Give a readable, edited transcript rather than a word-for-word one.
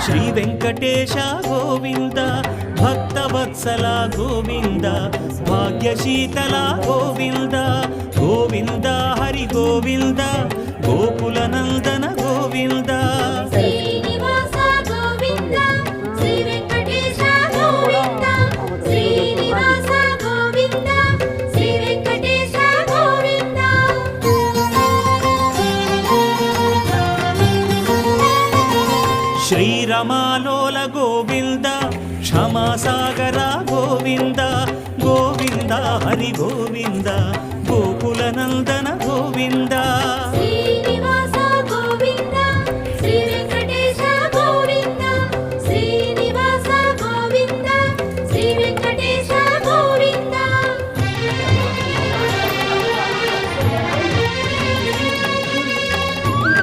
Shri Venkatesha Govinda Bhaktavatsala Govinda భాగ్యశీతల Govinda Govinda Hari Govinda Gokula Nandana Govinda Srinivasa Govinda Shri Venkatesha Govinda Srinivasa Govinda Shri Venkatesha Govinda శ్రీరమాలోల Govinda క్షమాసాగర Govinda Govinda Hari Govinda Gokula Nandana Govinda